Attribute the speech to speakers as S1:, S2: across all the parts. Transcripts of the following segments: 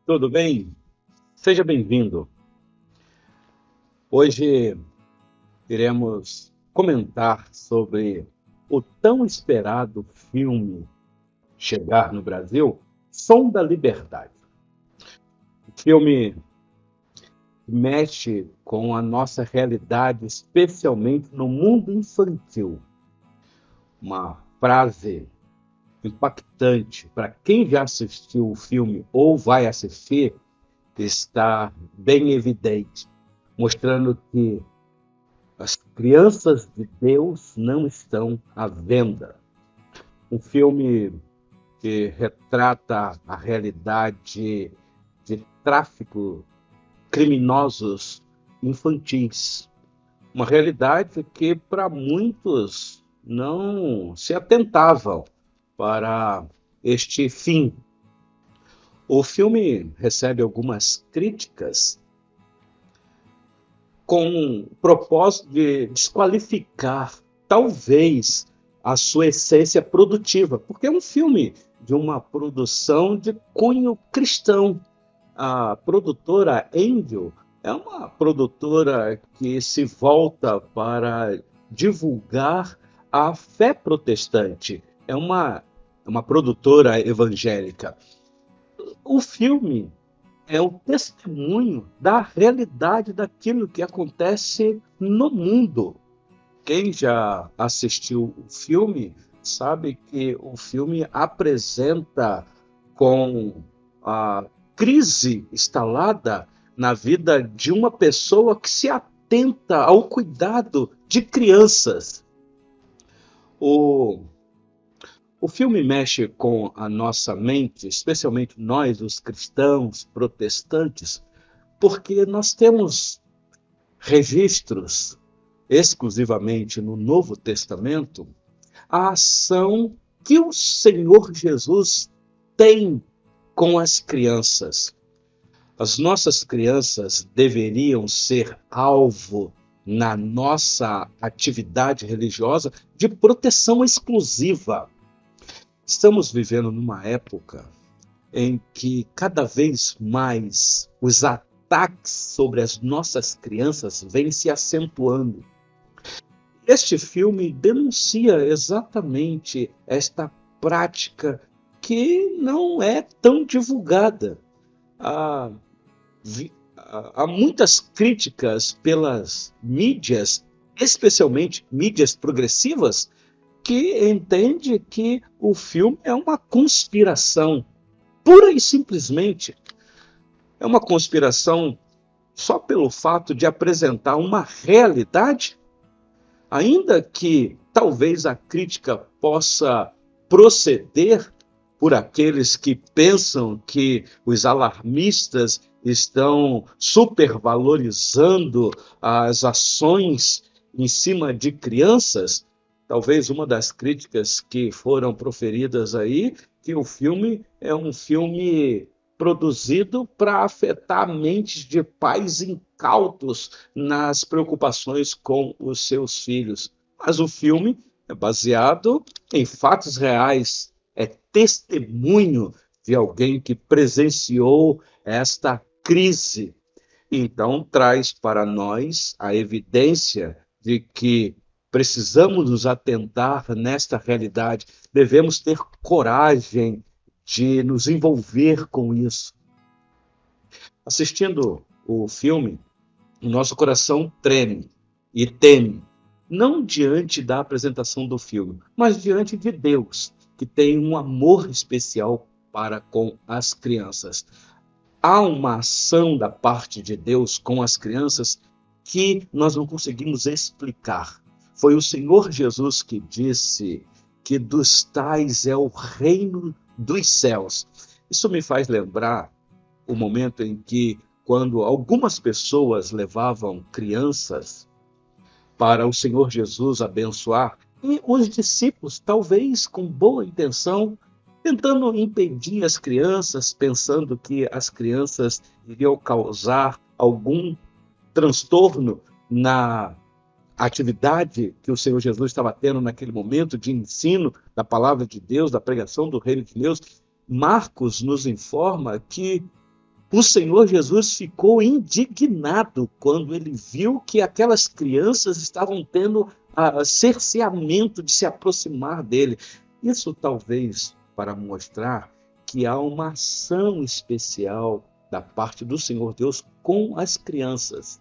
S1: Tudo bem? Seja bem-vindo. Hoje iremos comentar sobre o tão esperado filme chegar no Brasil, Som da Liberdade. O filme mexe com a nossa realidade, especialmente no mundo infantil. Uma frase impactante para quem já assistiu o filme ou vai assistir está bem evidente, mostrando que as crianças de Deus não estão à venda. Um filme que retrata a realidade de tráfico criminosos infantis. Uma realidade que para muitos não se atentavam para este fim. O filme recebe algumas críticas com o propósito de desqualificar, talvez, a sua essência produtiva, porque é um filme de uma produção de cunho cristão. A produtora Angel é uma produtora que se volta para divulgar a fé protestante. É uma produtora evangélica. O filme é o testemunho da realidade daquilo que acontece no mundo. Quem já assistiu o filme sabe que o filme apresenta com a crise instalada na vida de uma pessoa que se atenta ao cuidado de crianças. O o filme mexe com a nossa mente, especialmente nós, os cristãos protestantes, porque nós temos registros exclusivamente no Novo Testamento a ação que o Senhor Jesus tem com as crianças. As nossas crianças deveriam ser alvo na nossa atividade religiosa de proteção exclusiva. Estamos vivendo numa época em que cada vez mais os ataques sobre as nossas crianças vêm se acentuando. Este filme denuncia exatamente esta prática que não é tão divulgada. Há, há muitas críticas pelas mídias, especialmente mídias progressivas, que entende que o filme é uma conspiração, pura e simplesmente. É uma conspiração só pelo fato de apresentar uma realidade, ainda que talvez a crítica possa proceder por aqueles que pensam que os alarmistas estão supervalorizando as ações em cima de crianças. Talvez uma das críticas que foram proferidas aí, que o filme é um filme produzido para afetar mentes de pais incautos nas preocupações com os seus filhos. Mas o filme é baseado em fatos reais, é testemunho de alguém que presenciou esta crise. Então, traz para nós a evidência de que precisamos nos atentar nesta realidade, devemos ter coragem de nos envolver com isso. Assistindo o filme, o nosso coração treme e teme, não diante da apresentação do filme, mas diante de Deus, que tem um amor especial para com as crianças. Há uma ação da parte de Deus com as crianças que nós não conseguimos explicar. Foi o Senhor Jesus que disse que dos tais é o reino dos céus. Isso me faz lembrar o momento em que, quando algumas pessoas levavam crianças para o Senhor Jesus abençoar, e os discípulos, talvez com boa intenção, tentando impedir as crianças, pensando que as crianças iriam causar algum transtorno na atividade que o Senhor Jesus estava tendo naquele momento de ensino da palavra de Deus, da pregação do reino de Deus. Marcos nos informa que O Senhor Jesus ficou indignado quando ele viu que aquelas crianças estavam tendo cerceamento de se aproximar dele. Isso talvez para mostrar que há uma ação especial da parte do Senhor Deus com as crianças.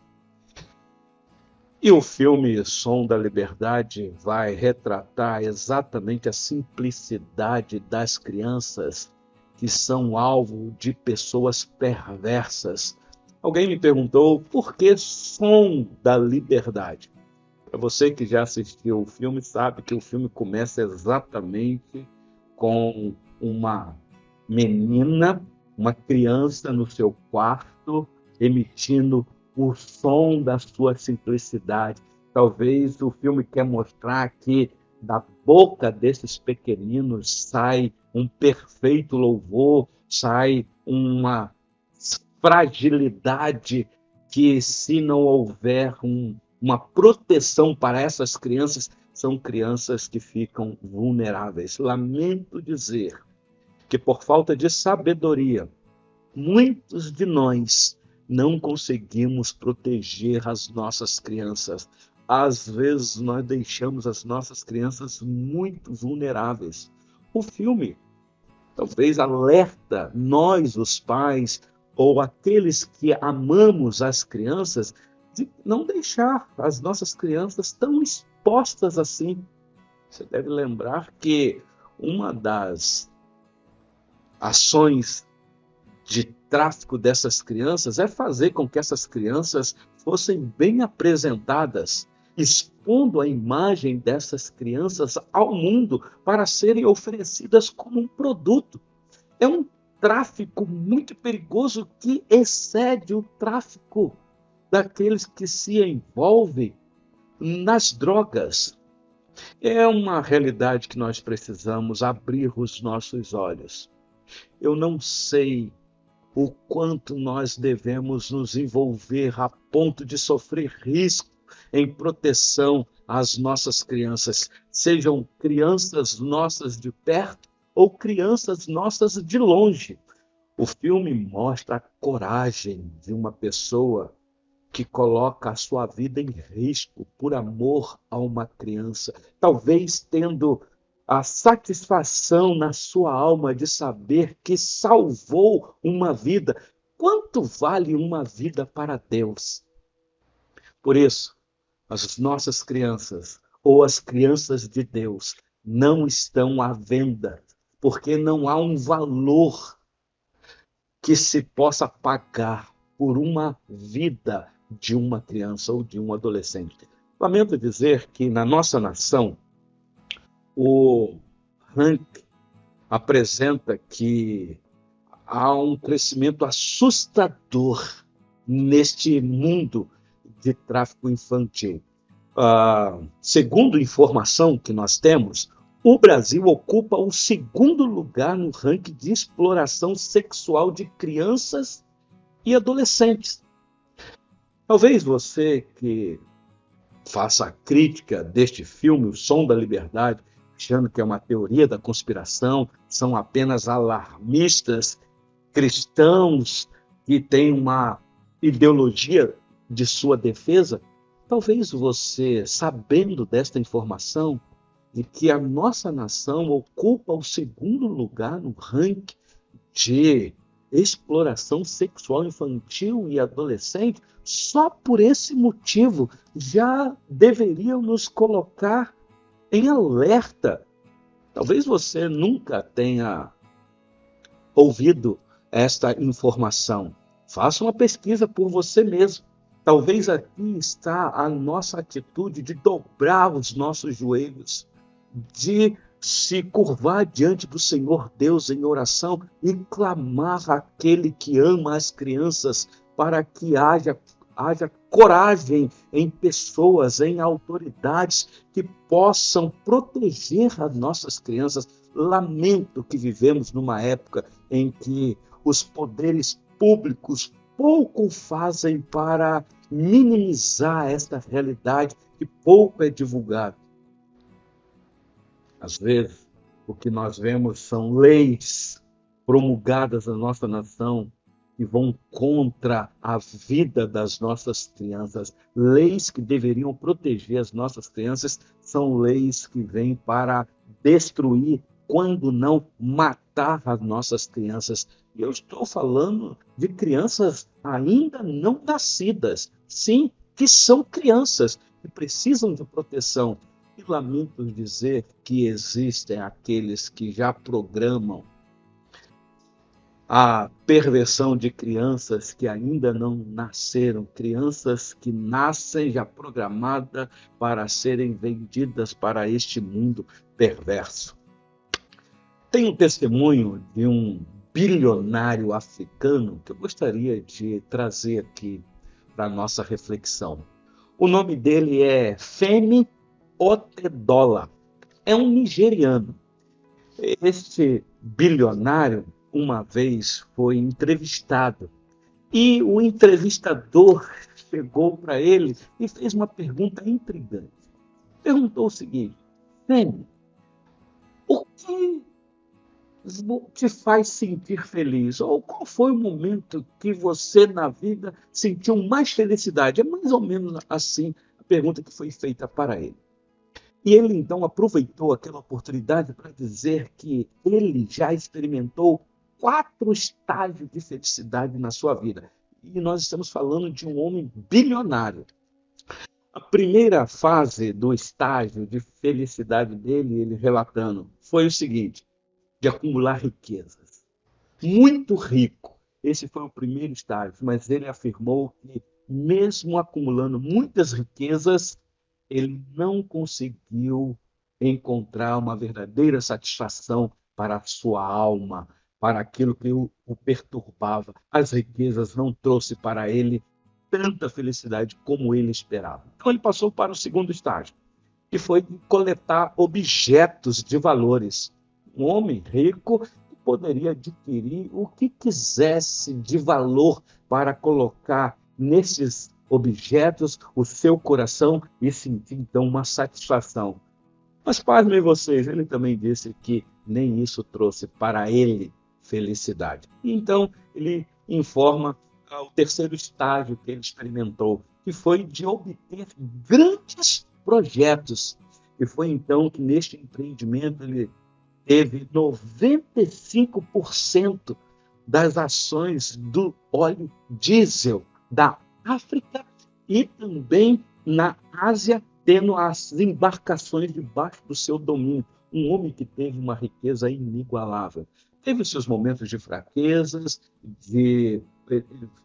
S1: E o filme Som da Liberdade vai retratar exatamente a simplicidade das crianças que são alvo de pessoas perversas. Alguém me perguntou por que Som da Liberdade? Para você que já assistiu o filme, sabe que o filme começa exatamente com uma menina, uma criança no seu quarto, emitindo o som da sua simplicidade. Talvez o filme quer mostrar que da boca desses pequeninos sai um perfeito louvor, sai uma fragilidade que, se não houver uma proteção para essas crianças, são crianças que ficam vulneráveis. Lamento dizer que, por falta de sabedoria, muitos de nós não conseguimos proteger as nossas crianças. Às vezes nós deixamos as nossas crianças muito vulneráveis. O filme talvez alerta nós, os pais, ou aqueles que amamos as crianças, de não deixar as nossas crianças tão expostas assim. Você deve lembrar que uma das ações de tráfico dessas crianças é fazer com que essas crianças fossem bem apresentadas, expondo a imagem dessas crianças ao mundo para serem oferecidas como um produto. É um tráfico muito perigoso que excede o tráfico daqueles que se envolvem nas drogas. É uma realidade que nós precisamos abrir os nossos olhos. Eu não sei o quanto nós devemos nos envolver a ponto de sofrer risco em proteção às nossas crianças, sejam crianças nossas de perto ou crianças nossas de longe. O filme mostra a coragem de uma pessoa que coloca a sua vida em risco por amor a uma criança, talvez tendo a satisfação na sua alma de saber que salvou uma vida. Quanto vale uma vida para Deus? Por isso, as nossas crianças, ou as crianças de Deus, não estão à venda, porque não há um valor que se possa pagar por uma vida de uma criança ou de um adolescente. Lamento dizer que na nossa nação, o ranking apresenta que há um crescimento assustador neste mundo de tráfico infantil. Segundo informação que nós temos, o Brasil ocupa o segundo lugar no ranking de exploração sexual de crianças e adolescentes. Talvez você que faça a crítica deste filme, O Som da Liberdade, achando que é uma teoria da conspiração, são apenas alarmistas cristãos que têm uma ideologia de sua defesa, talvez você, sabendo desta informação, de que a nossa nação ocupa o segundo lugar no ranking de exploração sexual infantil e adolescente, só por esse motivo já deveriam nos colocar em alerta. Talvez você nunca tenha ouvido esta informação. Faça uma pesquisa por você mesmo. Talvez aqui está a nossa atitude de dobrar os nossos joelhos, de se curvar diante do Senhor Deus em oração e clamar àquele que ama as crianças para que haja coragem em pessoas, em autoridades que possam proteger as nossas crianças. Lamento que vivemos numa época em que os poderes públicos pouco fazem para minimizar esta realidade que pouco é divulgado. Às vezes, o que nós vemos são leis promulgadas na nossa nação que vão contra a vida das nossas crianças. Leis que deveriam proteger as nossas crianças são leis que vêm para destruir, quando não matar as nossas crianças. E eu estou falando de crianças ainda não nascidas, sim, que são crianças, que precisam de proteção. E lamento dizer que existem aqueles que já programam a perversão de crianças que ainda não nasceram, crianças que nascem já programadas para serem vendidas para este mundo perverso. Tem um testemunho de um bilionário africano que eu gostaria de trazer aqui para a nossa reflexão. O nome dele é Femi Otedola. É um nigeriano. Este bilionário, uma vez, foi entrevistado. E o entrevistador chegou para ele e fez uma pergunta intrigante. Perguntou o seguinte: Femi, o que te faz sentir feliz? Ou qual foi o momento que você na vida sentiu mais felicidade? É mais ou menos assim a pergunta que foi feita para ele. E ele então aproveitou aquela oportunidade para dizer que ele já experimentou 4 estágios de felicidade na sua vida. E nós estamos falando de um homem bilionário. A primeira fase do estágio de felicidade dele, ele relatando, foi o seguinte: de acumular riquezas. Muito rico. Esse foi o primeiro estágio, mas ele afirmou que, mesmo acumulando muitas riquezas, ele não conseguiu encontrar uma verdadeira satisfação para a sua alma, para aquilo que o perturbava. As riquezas não trouxe para ele tanta felicidade como ele esperava. Então ele passou para o segundo estágio, que foi de coletar objetos de valores. Um homem rico poderia adquirir o que quisesse de valor para colocar nesses objetos o seu coração e sentir então uma satisfação. Mas pasmem vocês, ele também disse que nem isso trouxe para ele felicidade. E então ele informa o terceiro estágio que ele experimentou, que foi de obter grandes projetos. E foi então que neste empreendimento ele teve 95% das ações do óleo diesel da África e também na Ásia, tendo as embarcações debaixo do seu domínio. Um homem que teve uma riqueza inigualável. Teve os seus momentos de fraquezas,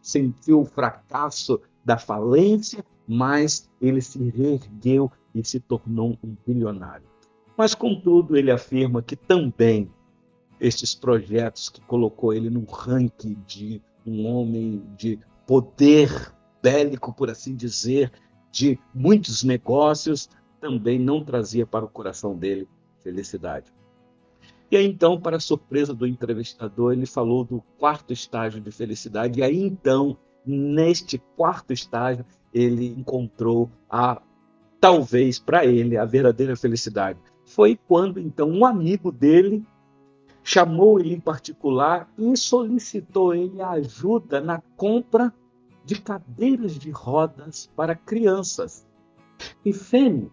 S1: sentiu o fracasso da falência, mas ele se reergueu e se tornou um bilionário. Mas, contudo, ele afirma que também estes projetos que colocou ele num ranking de um homem de poder bélico, por assim dizer, de muitos negócios, também não trazia para o coração dele felicidade. E aí, então, para a surpresa do entrevistador, ele falou do quarto estágio de felicidade. E aí, então, neste quarto estágio, ele encontrou talvez para ele, a verdadeira felicidade. Foi quando, então, um amigo dele chamou ele em particular e solicitou ele a ajuda na compra de cadeiras de rodas para crianças. E Femi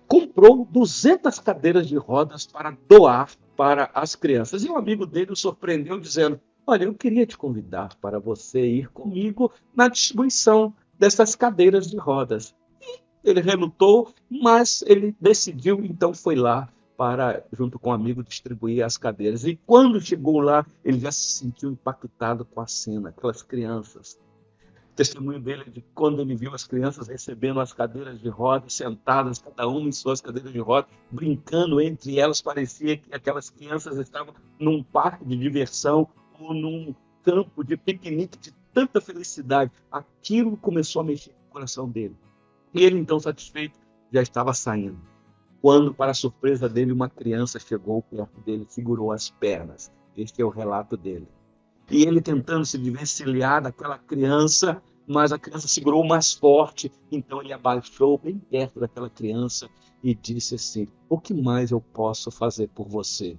S1: comprou 200 cadeiras de rodas para doar para as crianças. E um amigo dele o surpreendeu dizendo: olha, eu queria te convidar para você ir comigo na distribuição dessas cadeiras de rodas. Ele relutou, mas ele decidiu, então foi lá para, junto com um amigo, distribuir as cadeiras. E quando chegou lá, ele já se sentiu impactado com a cena, aquelas crianças. O testemunho dele é de quando ele viu as crianças recebendo as cadeiras de rodas, sentadas, cada uma em suas cadeiras de rodas, brincando entre elas, parecia que aquelas crianças estavam num parque de diversão ou num campo de piquenique, de tanta felicidade. Aquilo começou a mexer com o coração dele. E ele, então, satisfeito, já estava saindo. Quando, para a surpresa dele, uma criança chegou perto dele, segurou as pernas. Este é o relato dele. E ele tentando se desvencilhar daquela criança, mas a criança segurou mais forte. Então ele abaixou bem perto daquela criança e disse assim: o que mais eu posso fazer por você?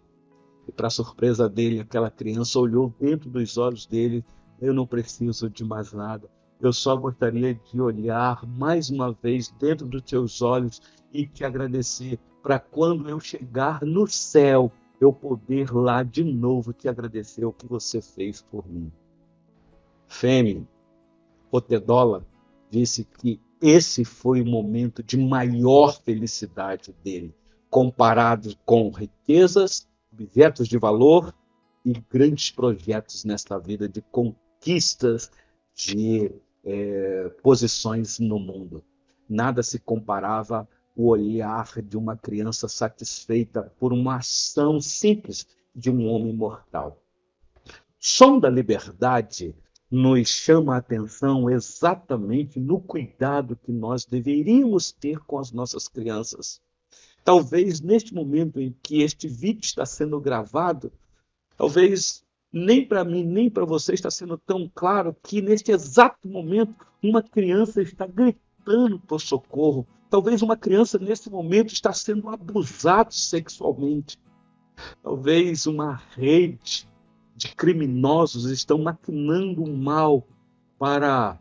S1: E para a surpresa dele, aquela criança olhou dentro dos olhos dele, eu não preciso de mais nada. Eu só gostaria de olhar mais uma vez dentro dos teus olhos e te agradecer para quando eu chegar no céu, eu poder lá de novo te agradecer o que você fez por mim. Fêmea, Otedola, disse que esse foi o momento de maior felicidade dele, comparado com riquezas, objetos de valor e grandes projetos nesta vida de conquistas, de posições no mundo. Nada se comparava ao olhar de uma criança satisfeita por uma ação simples de um homem mortal. Som da Liberdade nos chama a atenção exatamente no cuidado que nós deveríamos ter com as nossas crianças. Talvez neste momento em que este vídeo está sendo gravado, talvez nem para mim, nem para você está sendo tão claro que neste exato momento uma criança está gritando por socorro. Talvez uma criança nesse momento está sendo abusada sexualmente. Talvez uma rede de criminosos estão maquinando o mal para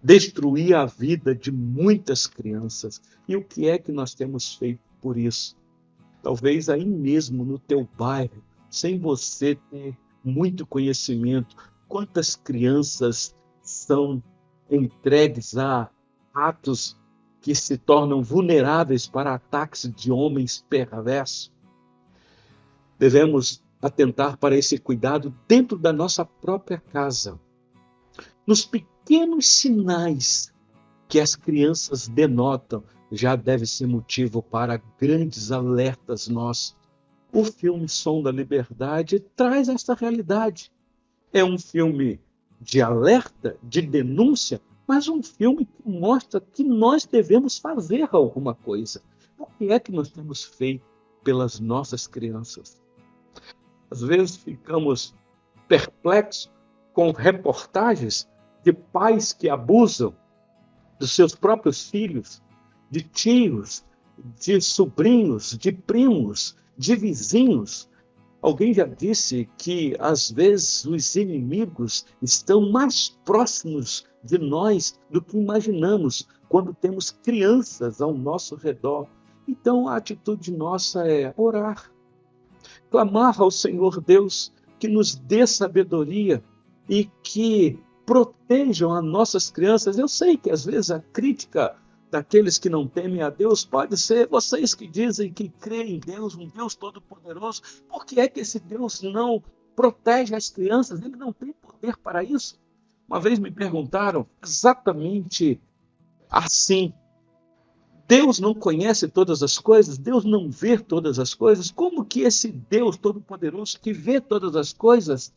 S1: destruir a vida de muitas crianças. E o que é que nós temos feito por isso? Talvez aí mesmo no teu bairro, sem você ter muito conhecimento, quantas crianças são entregues a atos que se tornam vulneráveis para ataques de homens perversos. Devemos atentar para esse cuidado dentro da nossa própria casa. Nos pequenos sinais que as crianças denotam, já deve ser motivo para grandes alertas nossos. O filme Som da Liberdade traz esta realidade. É um filme de alerta, de denúncia, mas um filme que mostra que nós devemos fazer alguma coisa. O que é que nós temos feito pelas nossas crianças? Às vezes ficamos perplexos com reportagens de pais que abusam dos seus próprios filhos, de tios, de sobrinhos, de primos, de vizinhos. Alguém já disse que, às vezes, os inimigos estão mais próximos de nós do que imaginamos quando temos crianças ao nosso redor. Então, a atitude nossa é orar, clamar ao Senhor Deus que nos dê sabedoria e que protejam as nossas crianças. Eu sei que às vezes a crítica daqueles que não temem a Deus pode ser vocês que dizem que creem em Deus, um Deus todo-poderoso. Por que é que esse Deus não protege as crianças? Ele não tem poder para isso? Uma vez me perguntaram exatamente assim: Deus não conhece todas as coisas? Deus não vê todas as coisas? Como que esse Deus todo-poderoso que vê todas as coisas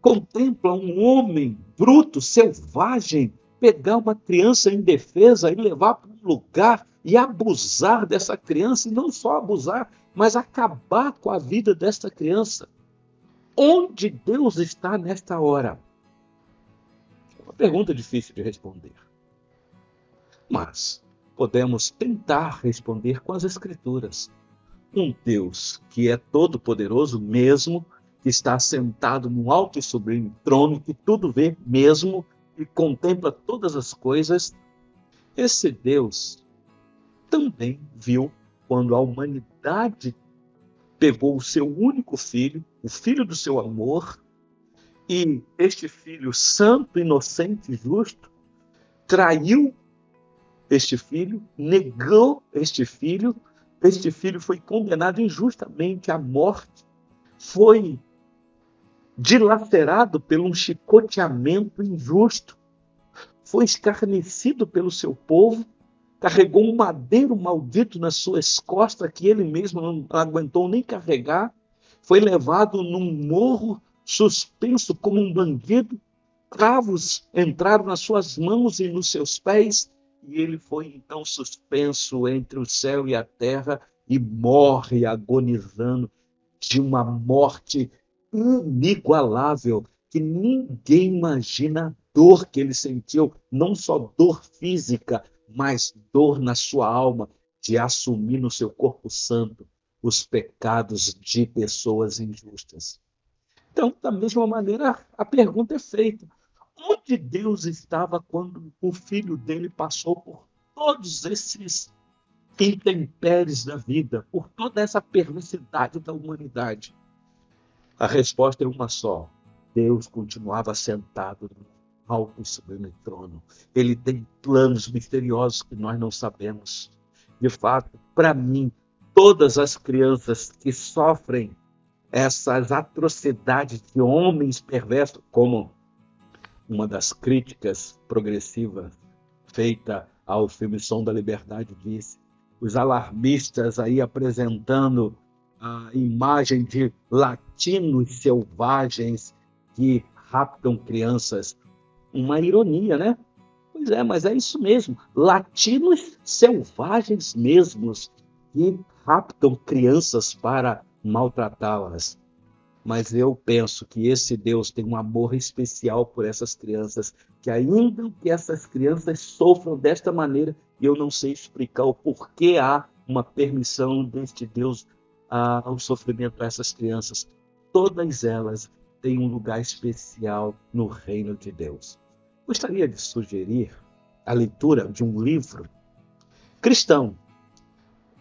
S1: contempla um homem bruto, selvagem, pegar uma criança indefesa e levar para um lugar e abusar dessa criança, e não só abusar, mas acabar com a vida dessa criança? Onde Deus está nesta hora? É uma pergunta difícil de responder. Mas podemos tentar responder com as Escrituras. Um Deus que é todo-poderoso mesmo, que está sentado num alto e sublime trono, que tudo vê mesmo, e contempla todas as coisas. Esse Deus também viu quando a humanidade pegou o seu único filho, o filho do seu amor, e este filho santo, inocente e justo, traiu este filho, negou este filho foi condenado injustamente à morte, foi dilacerado por um chicoteamento injusto, foi escarnecido pelo seu povo, carregou um madeiro maldito nas suas costas que ele mesmo não aguentou nem carregar, foi levado num morro suspenso como um bandido, cravos entraram nas suas mãos e nos seus pés, e ele foi então suspenso entre o céu e a terra e morre agonizando de uma morte inigualável, que ninguém imagina a dor que ele sentiu, não só dor física, mas dor na sua alma, de assumir no seu corpo santo os pecados de pessoas injustas. Então, da mesma maneira, a pergunta é feita: Onde Deus estava quando o filho dele passou por todos esses intempéries da vida, por toda essa perversidade da humanidade? A resposta é uma só. Deus continuava sentado no alto e sublime trono. Ele tem planos misteriosos que nós não sabemos. De fato, para mim, todas as crianças que sofrem essas atrocidades de homens perversos, como uma das críticas progressivas feita ao filme Som da Liberdade disse, os alarmistas aí apresentando a imagem de latinos selvagens que raptam crianças. Uma ironia, né? Pois é, mas é isso mesmo. Latinos selvagens mesmos que raptam crianças para maltratá-las. Mas eu penso que esse Deus tem um amor especial por essas crianças, que ainda que essas crianças sofram desta maneira, eu não sei explicar o porquê há uma permissão deste Deus ao sofrimento dessas crianças. Todas elas têm um lugar especial no reino de Deus. Gostaria de sugerir a leitura de um livro cristão,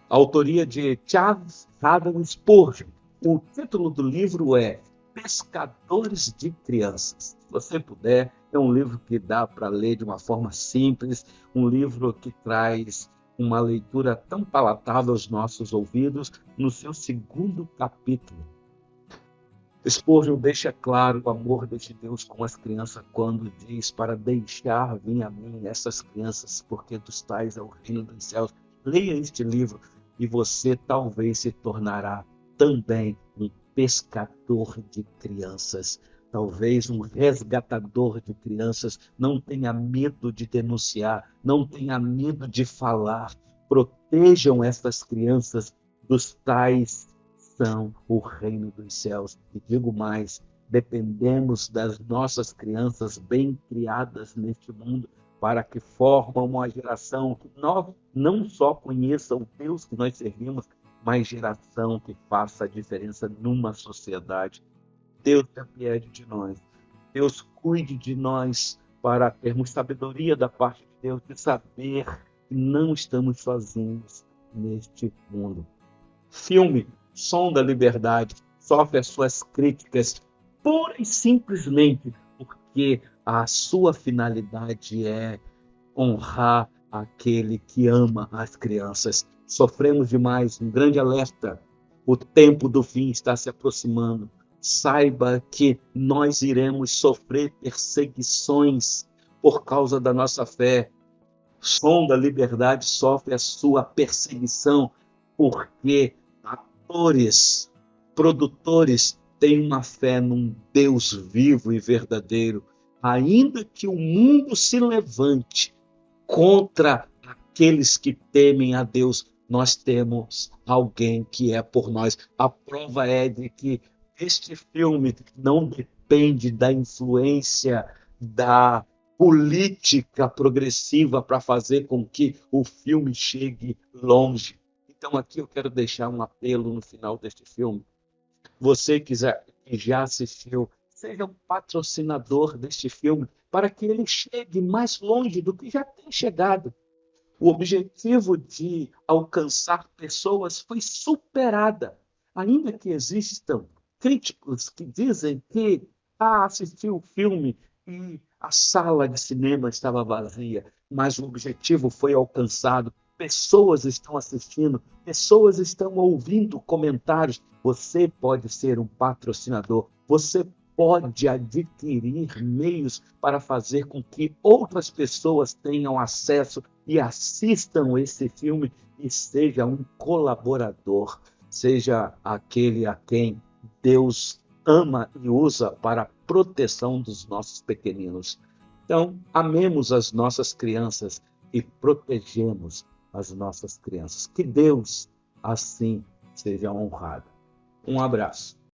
S1: a autoria de Charles Haddon Spurgeon. O título do livro é Pescadores de Crianças. Se você puder, é um livro que dá para ler de uma forma simples, um livro que traz uma leitura tão palatável aos nossos ouvidos. No seu segundo capítulo, Spurgeon deixa claro o amor deste Deus com as crianças quando diz para deixar vir a mim essas crianças, porque dos tais é o reino dos céus. Leia este livro e você talvez se tornará também um pescador de crianças, talvez um resgatador de crianças. Não tenha medo de denunciar, não tenha medo de falar. Protejam essas crianças, dos tais são o reino dos céus. E digo mais, dependemos das nossas crianças bem criadas neste mundo para que formem uma geração que não só conheça o Deus que nós servimos, mas geração que faça a diferença numa sociedade. Deus se apiede de nós. Deus cuide de nós para termos sabedoria da parte de Deus, de saber que não estamos sozinhos neste mundo. Filme Som da Liberdade sofre as suas críticas pura e simplesmente porque a sua finalidade é honrar aquele que ama as crianças. Sofremos demais, um grande alerta. O tempo do fim está se aproximando. Saiba que nós iremos sofrer perseguições por causa da nossa fé. Som da Liberdade sofre a sua perseguição porque atores, produtores têm uma fé num Deus vivo e verdadeiro. Ainda que o mundo se levante contra aqueles que temem a Deus, nós temos alguém que é por nós. A prova é de que este filme não depende da influência da política progressiva para fazer com que o filme chegue longe. Então aqui eu quero deixar um apelo no final deste filme. Você que já assistiu, seja um patrocinador deste filme para que ele chegue mais longe do que já tem chegado. O objetivo de alcançar pessoas foi superada, ainda que existam críticos que dizem que assistiu o filme e a sala de cinema estava vazia, mas o objetivo foi alcançado. Pessoas estão assistindo, pessoas estão ouvindo comentários. Você pode ser um patrocinador, você pode adquirir meios para fazer com que outras pessoas tenham acesso e assistam esse filme e seja um colaborador, seja aquele a quem Deus ama e usa para a proteção dos nossos pequeninos. Então, amemos as nossas crianças e protegemos as nossas crianças. Que Deus assim seja honrado. Um abraço.